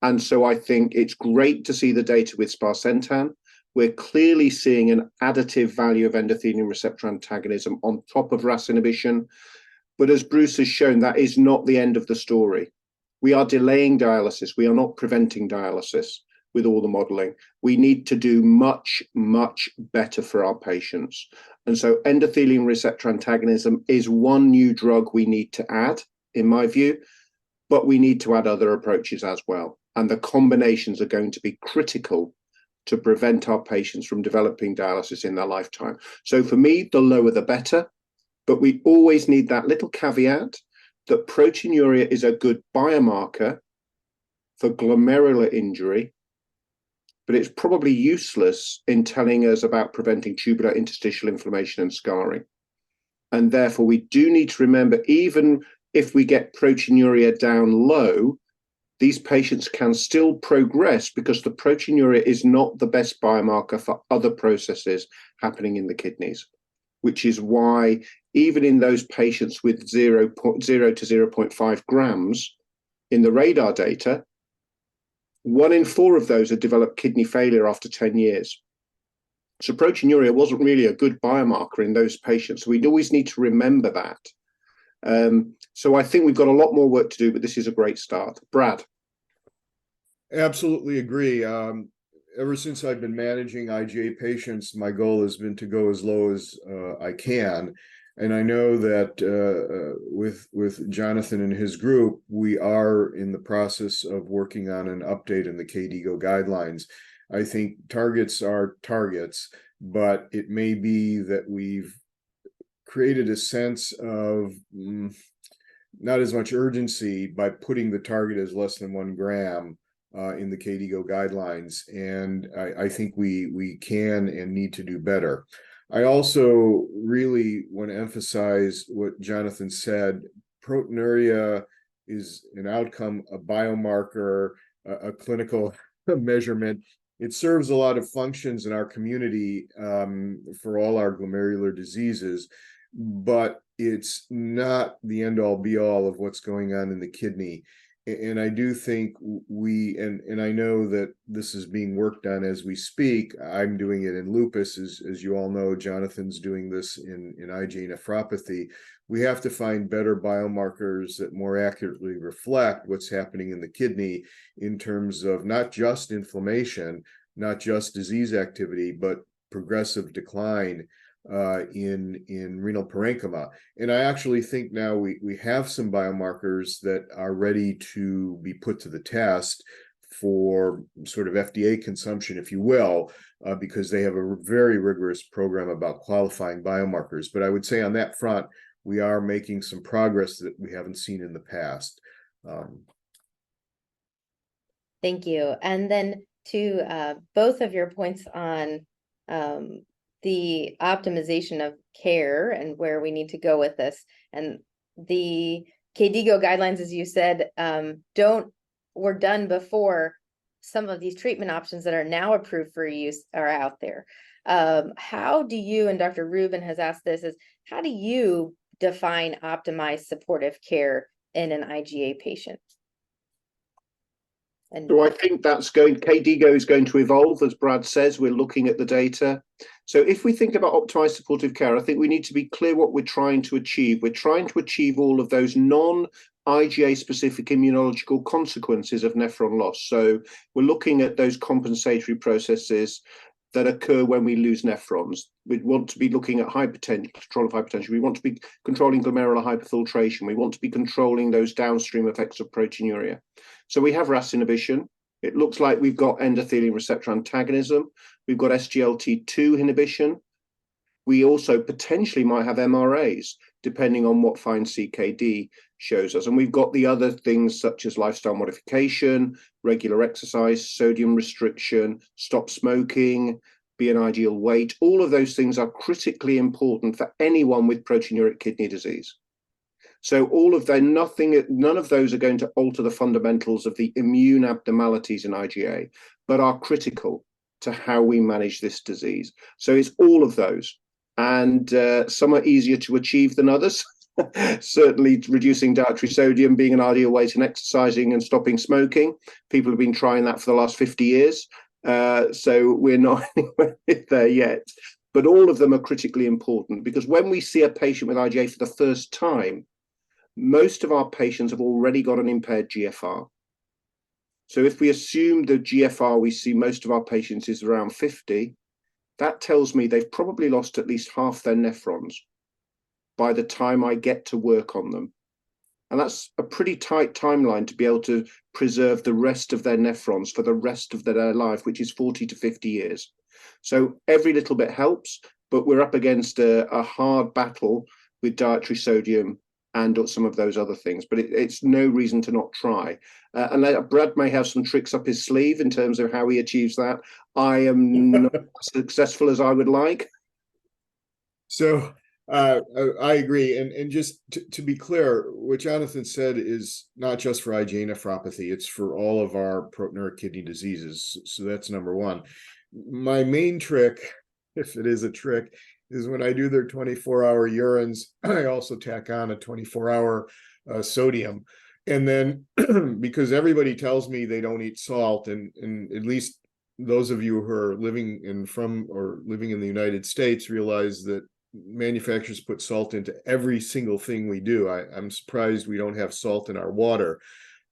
And so I think it's great to see the data with sparsentan. We're clearly seeing an additive value of endothelin receptor antagonism on top of RAS inhibition. But as Bruce has shown, that is not the end of the story. We are delaying dialysis. We are not preventing dialysis with all the modeling. We need to do much, much better for our patients. And so endothelin receptor antagonism is one new drug we need to add, in my view, but we need to add other approaches as well. And the combinations are going to be critical to prevent our patients from developing dialysis in their lifetime. So for me, the lower the better, but we always need that little caveat that proteinuria is a good biomarker for glomerular injury, but it's probably useless in telling us about preventing tubular interstitial inflammation and scarring. And therefore, we do need to remember, even if we get proteinuria down low, these patients can still progress because the proteinuria is not the best biomarker for other processes happening in the kidneys, which is why even in those patients with 0 to 0.5 grams in the radar data, 1 in 4 of those had developed kidney failure after 10 years. So proteinuria wasn't really a good biomarker in those patients. So we'd always need to remember that. So I think we've got a lot more work to do, but this is a great start. Brad. Absolutely agree. Ever since I've been managing IgA patients, my goal has been to go as low as I can. And I know that with Jonathan and his group, we are in the process of working on an update in the KDIGO guidelines. I think targets are targets, but it may be that we've created a sense of not as much urgency by putting the target as less than 1 gram in the KDIGO guidelines. And I think we can and need to do better. I also really want to emphasize what Jonathan said. Proteinuria is an outcome, a biomarker, a clinical measurement. It serves a lot of functions in our community for all our glomerular diseases, but it's not the end-all be-all of what's going on in the kidney. And I do think and I know that this is being worked on as we speak. I'm doing it in lupus, as you all know. Jonathan's doing this in IgA nephropathy. We have to find better biomarkers that more accurately reflect what's happening in the kidney in terms of not just inflammation, not just disease activity, but progressive decline in renal parenchyma. And I actually think now we have some biomarkers that are ready to be put to the test for sort of FDA consumption, if you will, because they have a very rigorous program about qualifying biomarkers. But I would say on that front, we are making some progress that we haven't seen in the past. Thank you. And then to both of your points on the optimization of care and where we need to go with this. And the KDIGO guidelines, as you said, were done before some of these treatment options that are now approved for use are out there. How do you, and Dr. Rovin has asked this, is how do you define optimized supportive care in an IgA patient? And So I think KDIGO is going to evolve, as Brad says. We're looking at the data. So if we think about optimized supportive care, I think we need to be clear what we're trying to achieve. We're trying to achieve all of those non-IgA specific immunological consequences of nephron loss. So we're looking at those compensatory processes that occur when we lose nephrons. We want to be looking at hypertension, control of hypertension. We want to be controlling glomerular hyperfiltration. We want to be controlling those downstream effects of proteinuria. So we have RAS inhibition. It looks like we've got endothelin receptor antagonism. We've got SGLT2 inhibition. We also potentially might have MRAs, depending on what fine CKD shows us. And we've got the other things such as lifestyle modification, regular exercise, sodium restriction, stop smoking, be an ideal weight. All of those things are critically important for anyone with proteinuric kidney disease. So none of those are going to alter the fundamentals of the immune abnormalities in IgA, but are critical to how we manage this disease. So it's all of those. And some are easier to achieve than others. Certainly reducing dietary sodium, being an ideal weight, and exercising and stopping smoking. People have been trying that for the last 50 years. So we're not anywhere there yet. But all of them are critically important, because when we see a patient with IgA for the first time, most of our patients have already got an impaired GFR. So if we assume the GFR we see most of our patients is around 50, that tells me they've probably lost at least half their nephrons by the time I get to work on them. And that's a pretty tight timeline to be able to preserve the rest of their nephrons for the rest of their life, which is 40 to 50 years. So every little bit helps, but we're up against a hard battle with dietary sodium and some of those other things. But it's no reason to not try. And Brad may have some tricks up his sleeve in terms of how he achieves that. I am not as successful as I would like. So I agree. And just to be clear, what Jonathan said is not just for IgA nephropathy, it's for all of our proteinuric kidney diseases. So that's number one. My main trick, if it is a trick, is when I do their 24-hour urines, I also tack on a 24-hour sodium. And then because everybody tells me they don't eat salt, and at least those of you who are living in the United States realize that manufacturers put salt into every single thing we do. I'm surprised we don't have salt in our water.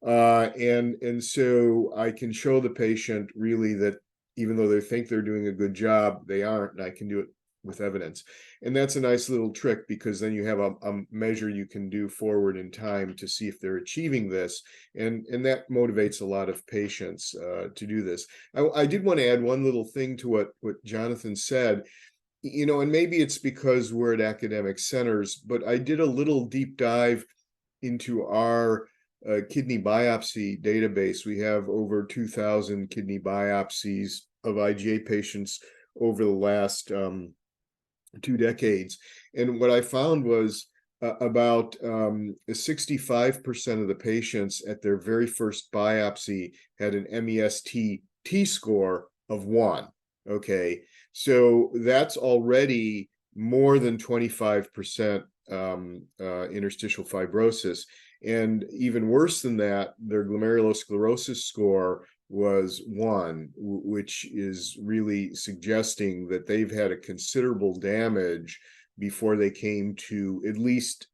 And so I can show the patient really that even though they think they're doing a good job, they aren't, and I can do it with evidence. And that's a nice little trick, because then you have a measure you can do forward in time to see if they're achieving this. And that motivates a lot of patients to do this. I did want to add one little thing to what Jonathan said, and maybe it's because we're at academic centers, but I did a little deep dive into our kidney biopsy database. We have over 2,000 kidney biopsies of IgA patients over the last 2 decades. And what I found was about 65% of the patients at their very first biopsy had an MEST T-score of 1. Okay, so that's already more than 25% interstitial fibrosis. And even worse than that, their glomerulosclerosis score was 1, which is really suggesting that they've had a considerable damage before they came to at least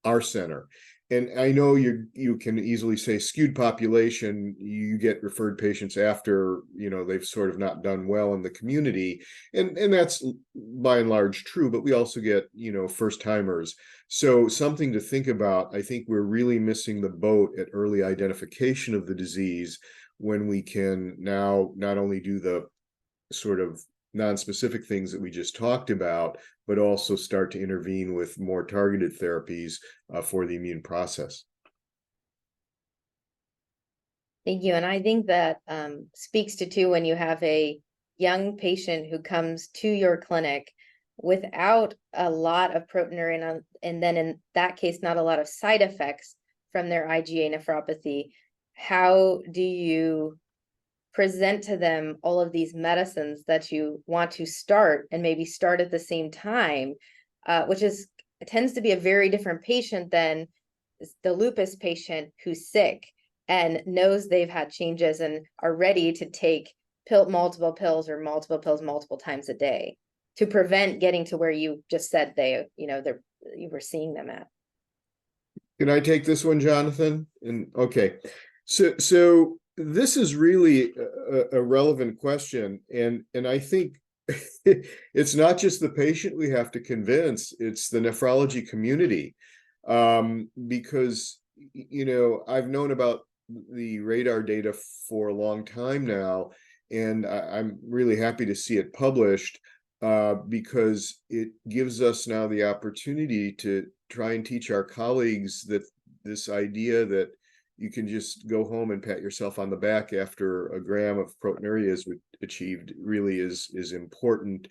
our center. And I know you can easily say skewed population, you get referred patients after, they've sort of not done well in the community. And that's by and large true, but we also get, first timers. So something to think about. I think we're really missing the boat at early identification of the disease, when we can now not only do the sort of non-specific things that we just talked about, but also start to intervene with more targeted therapies for the immune process. Thank you. And I think that speaks to too, when you have a young patient who comes to your clinic without a lot of proteinuria, and then in that case, not a lot of side effects from their IgA nephropathy. How do you present to them all of these medicines that you want to start, and maybe start at the same time, which tends to be a very different patient than the lupus patient who's sick and knows they've had changes and are ready to take multiple pills multiple times a day to prevent getting to where you just said you were seeing them at. Can I take this one, Jonathan? And okay, so this is really a relevant question, and I think it's not just the patient we have to convince; it's the nephrology community, because I've known about the radar data for a long time now, and I'm really happy to see it published, because it gives us now the opportunity to try and teach our colleagues that this idea that you can just go home and pat yourself on the back after a gram of proteinuria is achieved really is important,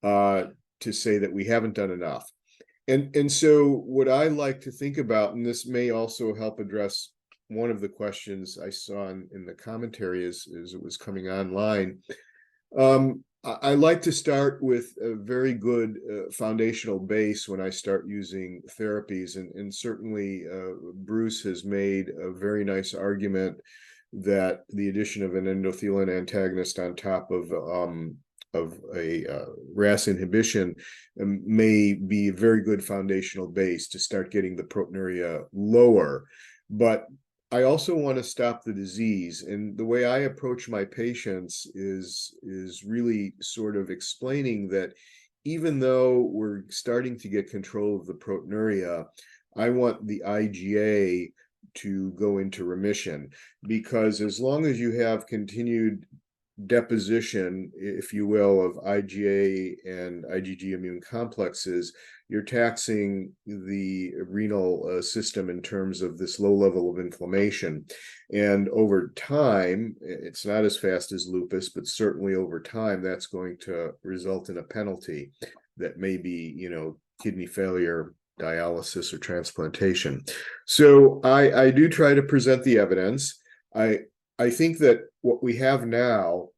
to say that we haven't done enough. And so what I like to think about, and this may also help address one of the questions I saw in the commentary as it was coming online, I like to start with a very good foundational base when I start using therapies, and certainly Bruce has made a very nice argument that the addition of an endothelin antagonist on top of a RAS inhibition may be a very good foundational base to start getting the proteinuria lower. But I also want to stop the disease, and the way I approach my patients is really sort of explaining that even though we're starting to get control of the proteinuria, I want the IgA to go into remission, because as long as you have continued deposition, if you will, of IgA and IgG immune complexes, you're taxing the renal system in terms of this low level of inflammation. And over time, it's not as fast as lupus, but certainly over time, that's going to result in a penalty that may be, kidney failure, dialysis, or transplantation. So I do try to present the evidence. I think that what we have now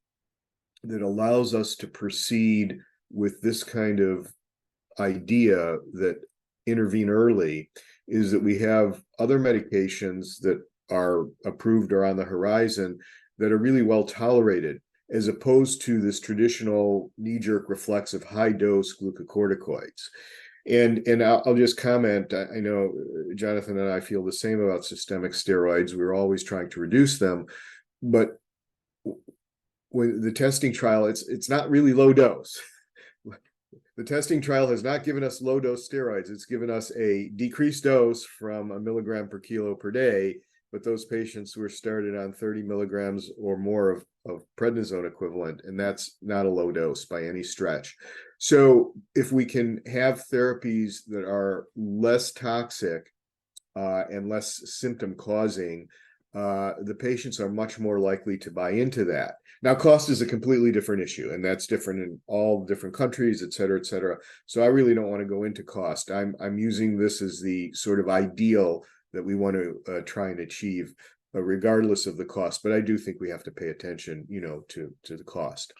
that allows us to proceed with this kind of idea that intervene early is that we have other medications that are approved or on the horizon that are really well tolerated, as opposed to this traditional knee-jerk reflex of high-dose glucocorticoids. And I'll just comment, I know Jonathan and I feel the same about systemic steroids. We're always trying to reduce them, but when the testing trial, it's not really low dose. The testing trial has not given us low dose steroids. It's given us a decreased dose from 1 milligram per kilo per day, but those patients were started on 30 milligrams or more of prednisone equivalent, and that's not a low dose by any stretch. So if we can have therapies that are less toxic and less symptom causing, the patients are much more likely to buy into that. Now, cost is a completely different issue, and that's different in all different countries, et cetera, et cetera. So I really don't want to go into cost. I'm using this as the sort of ideal that we want to try and achieve, regardless of the cost. But I do think we have to pay attention, to the cost.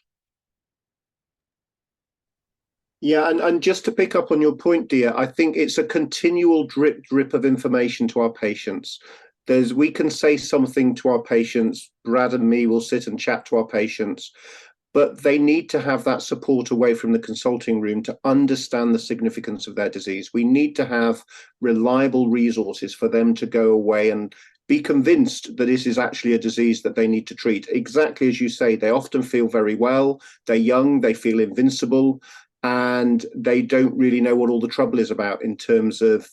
Yeah, and just to pick up on your point, dear, I think it's a continual drip of information to our patients. We can say something to our patients, Brad and me will sit and chat to our patients, but they need to have that support away from the consulting room to understand the significance of their disease. We need to have reliable resources for them to go away and be convinced that this is actually a disease that they need to treat. Exactly as you say, they often feel very well, they're young, they feel invincible, and they don't really know what all the trouble is about in terms of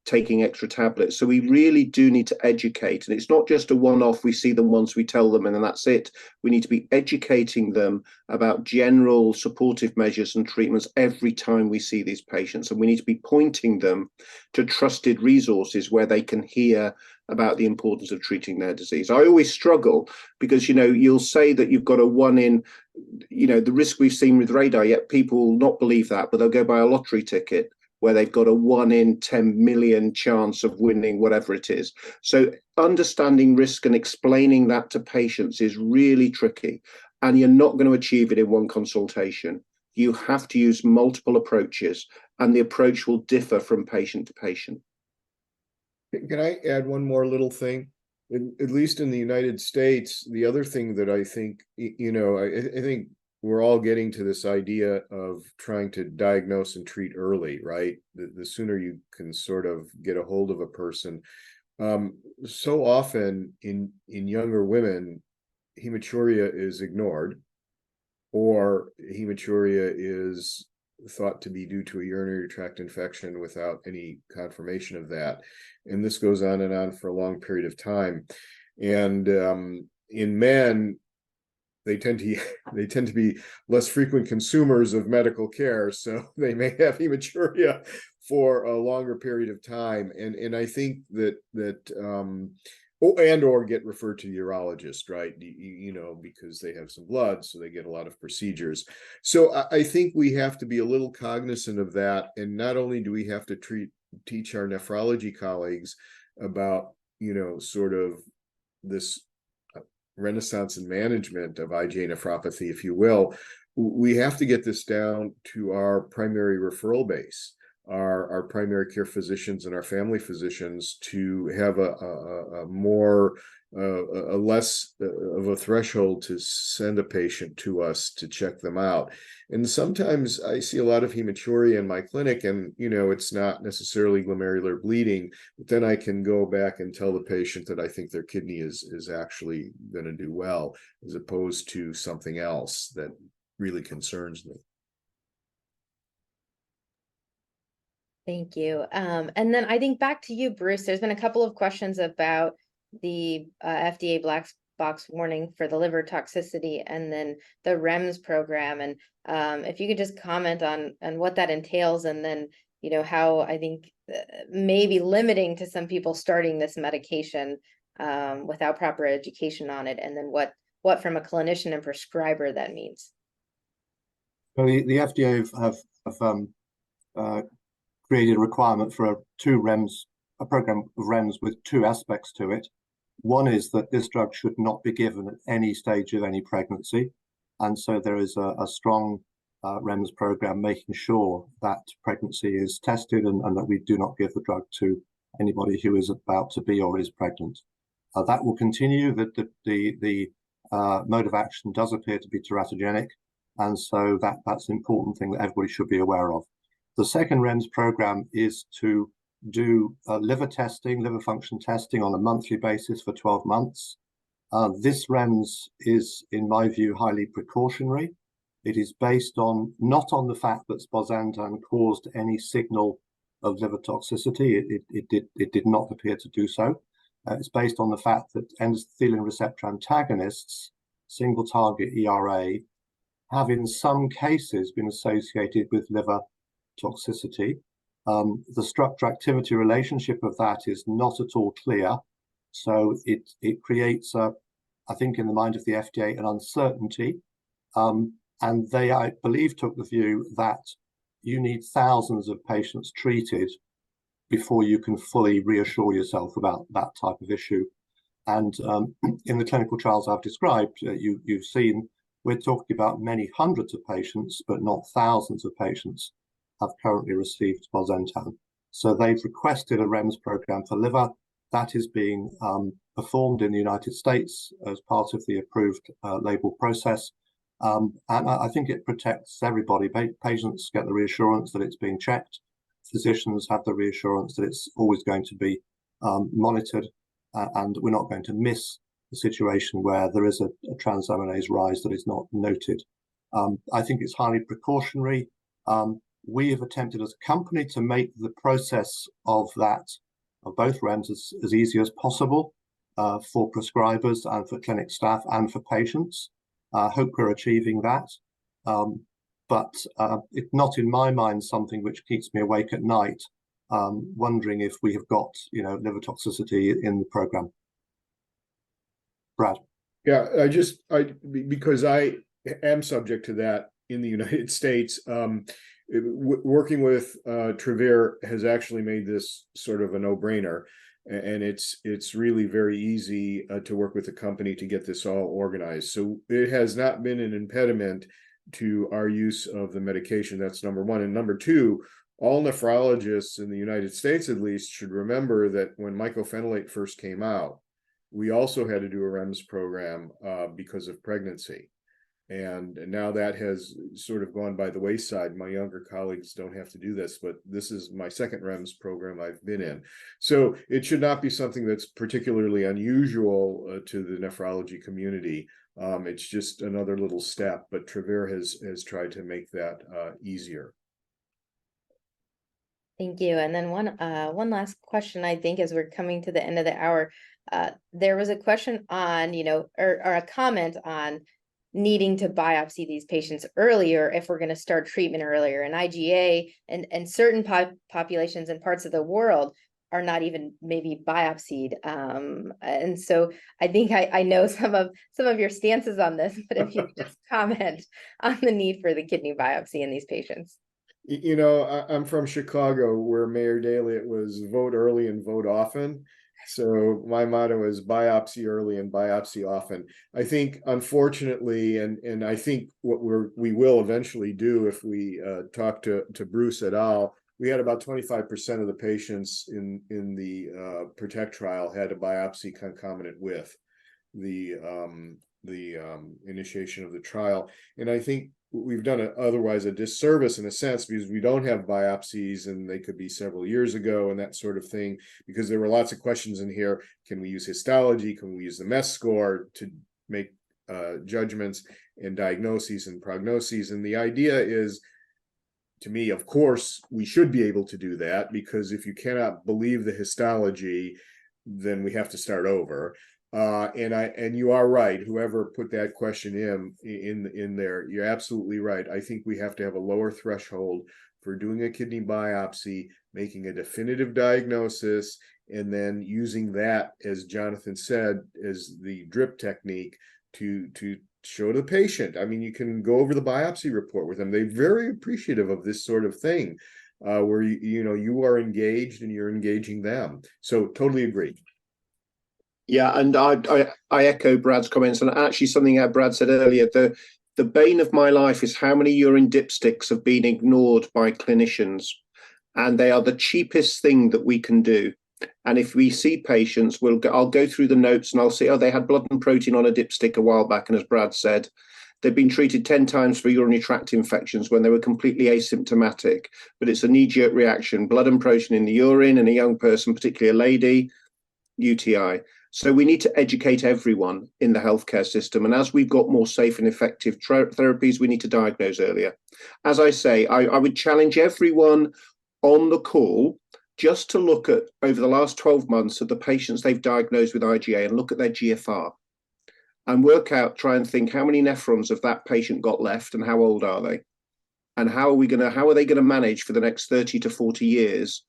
taking extra tablets. So we really do need to educate, and it's not just a one-off, we see them once, we tell them, and then that's it. We need to be educating them about general supportive measures and treatments every time we see these patients, and we need to be pointing them to trusted resources where they can hear about the importance of treating their disease. I always struggle because, you'll say that you've got a 1 in, the risk we've seen with radar, yet people will not believe that, but they'll go buy a lottery ticket where they've got a 1 in 10 million chance of winning whatever it is. So understanding risk and explaining that to patients is really tricky, and you're not going to achieve it in one consultation. You have to use multiple approaches, and the approach will differ from patient to patient. Can I add one more little thing? at least in the United States, the other thing that I think, I think we're all getting to this idea of trying to diagnose and treat early, right? The sooner you can sort of get a hold of a person. So often in younger women, hematuria is ignored, or hematuria is thought to be due to a urinary tract infection without any confirmation of that. And this goes on and on for a long period of time. And in men, they tend to be less frequent consumers of medical care, so they may have hematuria for a longer period of time. And I think that or get referred to the urologist, right? Because they have some blood, so they get a lot of procedures. So I think we have to be a little cognizant of that. And not only do we have to teach our nephrology colleagues about, sort of this renaissance in management of IgA nephropathy, if you will, we have to get this down to our primary referral base, our primary care physicians and our family physicians, to have a less of a threshold to send a patient to us to check them out. And sometimes I see a lot of hematuria in my clinic, and it's not necessarily glomerular bleeding, but then I can go back and tell the patient that I think their kidney is actually going to do well, as opposed to something else that really concerns me. Thank you. And then I think back to you, Bruce. There's been a couple of questions about the FDA black box warning for the liver toxicity, and then the REMS program. And if you could just comment on what that entails, and then how I think maybe limiting to some people starting this medication without proper education on it, and then what from a clinician and prescriber that means. Well, the FDA have created a requirement for a program of REMS with two aspects to it. One is that this drug should not be given at any stage of any pregnancy. And so there is a strong REMS program making sure that pregnancy is tested, and that we do not give the drug to anybody who is about to be or is pregnant. That will continue. The mode of action does appear to be teratogenic. And so that's an important thing that everybody should be aware of. The second REMS program is to do liver function testing on a monthly basis for 12 months. This REMS is, in my view, highly precautionary. It is based not on the fact that sparsentan caused any signal of liver toxicity. It did not appear to do so. It's based on the fact that endothelin receptor antagonists, single target ERA, have in some cases been associated with liver toxicity. The structure activity relationship of that is not at all clear. So it creates, I think, in the mind of the FDA, an uncertainty. And they, I believe, took the view that you need thousands of patients treated before you can fully reassure yourself about that type of issue. And in the clinical trials I've described, you've seen, we're talking about many hundreds of patients, but not thousands of patients have currently received sparsentan. So they've requested a REMS program for liver. That is being performed in the United States as part of the approved label process. And I think it protects everybody. Patients get the reassurance that it's being checked. Physicians have the reassurance that it's always going to be monitored, and we're not going to miss the situation where there is a transaminase rise that is not noted. I think it's highly precautionary. We have attempted as a company to make the process of both REMS as easy as possible for prescribers and for clinic staff and for patients. I hope we're achieving that. But it's not, in my mind, something which keeps me awake at night, wondering if we have got, liver toxicity in the program. Brad. Yeah, because I am subject to that in the United States. Working with Travere has actually made this sort of a no-brainer, and it's really very easy to work with the company to get this all organized. So it has not been an impediment to our use of the medication. That's number one. And number two, all nephrologists in the United States, at least, should remember that when mycophenolate first came out, we also had to do a REMS program because of pregnancy. And now that has sort of gone by the wayside. My younger colleagues don't have to do this, but this is my second REMS program I've been in. So it should not be something that's particularly unusual to the nephrology community. It's just another little step, but Travere has tried to make that easier. Thank you. And then one last question, I think, as we're coming to the end of the hour. There was a question on, or a comment on needing to biopsy these patients earlier if we're going to start treatment earlier. And IgA and certain populations and parts of the world are not even maybe biopsied. And so I think I know some of your stances on this, but if you could just comment on the need for the kidney biopsy in these patients. I'm from Chicago, where Mayor Daley, it was vote early and vote often. So my motto is biopsy early and biopsy often. I think, unfortunately, and I think what we will eventually do if we talk to Bruce et al., we had about 25% of the patients in the PROTECT trial had a biopsy concomitant with the initiation of the trial. And I think we've done otherwise a disservice in a sense, because we don't have biopsies and they could be several years ago and that sort of thing, because there were lots of questions in here. Can we use histology? Can we use the MES score to make judgments and diagnoses and prognoses? And the idea is, to me, of course, we should be able to do that, because if you cannot believe the histology, then we have to start over. And you are right. Whoever put that question in there, you're absolutely right. I think we have to have a lower threshold for doing a kidney biopsy, making a definitive diagnosis, and then using that, as Jonathan said, as the drip technique to show the patient. I mean, you can go over the biopsy report with them. They're very appreciative of this sort of thing, where you are engaged and you're engaging them. So totally agree. Yeah, and I echo Brad's comments, and actually something that Brad said earlier, the bane of my life is how many urine dipsticks have been ignored by clinicians, and they are the cheapest thing that we can do. And if we see patients, I'll go through the notes and I'll see, they had blood and protein on a dipstick a while back, and as Brad said, they've been treated 10 times for urinary tract infections when they were completely asymptomatic, but it's a knee-jerk reaction, blood and protein in the urine in a young person, particularly a lady, UTI. So we need to educate everyone in the healthcare system. And as we've got more safe and effective therapies, we need to diagnose earlier. As I say, I would challenge everyone on the call just to look at, over the last 12 months, at the patients they've diagnosed with IgA and look at their GFR and try and think how many nephrons have that patient got left and how old are they? And how are they going to manage for the next 30 to 40 years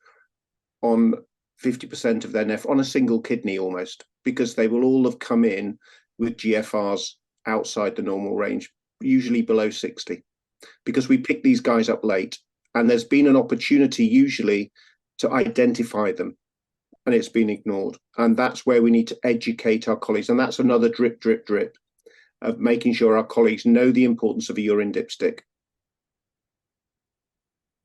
on 50% of their on a single kidney almost, because they will all have come in with GFRs outside the normal range, usually below 60, because we pick these guys up late and there's been an opportunity usually to identify them and it's been ignored. And that's where we need to educate our colleagues. And that's another drip of making sure our colleagues know the importance of a urine dipstick.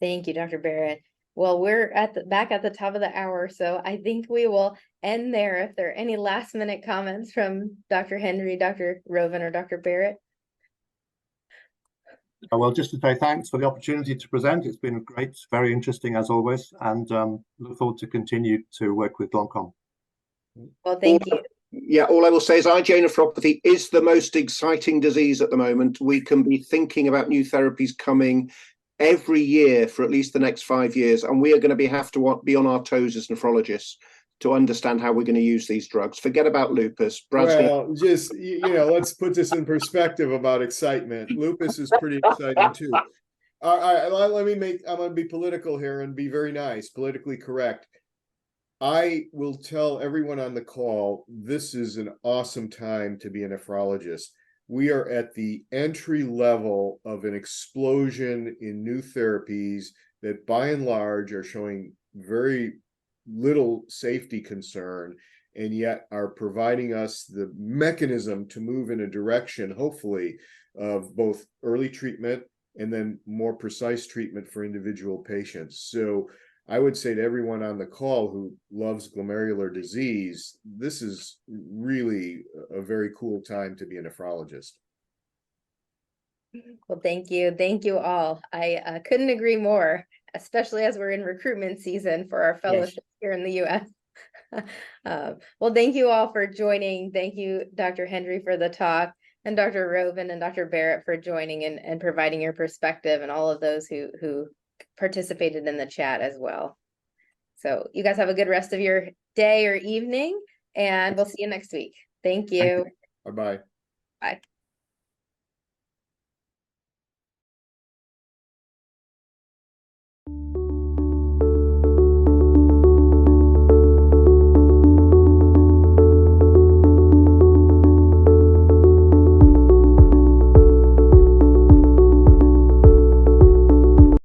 Thank you, Dr. Barratt. Well, we're back at the top of the hour, so I think we will end there. If there are any last minute comments from Dr. Hendry, Dr. Rovin, or Dr. Barratt. Well, just to say thanks for the opportunity to present. It's been great, very interesting as always, and look forward to continue to work with GlomCom. Well, thank you. Yeah, all I will say is IgA nephropathy is the most exciting disease at the moment. We can be thinking about new therapies coming every year for at least the next 5 years, and we are going to have to be on our toes as nephrologists to understand how we're going to use these drugs. Forget about lupus. Just let's put this in perspective about excitement. Lupus is pretty exciting too. I'm going to be political here and be very nice, politically correct. I will tell everyone on the call, this is an awesome time to be a nephrologist. We are at the entry level of an explosion in new therapies that by and large are showing very little safety concern, and yet are providing us the mechanism to move in a direction, hopefully, of both early treatment and then more precise treatment for individual patients. So I would say to everyone on the call who loves glomerular disease, this is really a very cool time to be a nephrologist. Well, thank you. Thank you all. I couldn't agree more, especially as we're in recruitment season for our fellowship here in the US. Well, thank you all for joining. Thank you, Dr. Hendry, for the talk, and Dr. Rovin and Dr. Barratt for joining and providing your perspective, and all of those who participated in the chat as well. So you guys have a good rest of your day or evening, and we'll see you next week. Thank you. Bye-bye. Bye.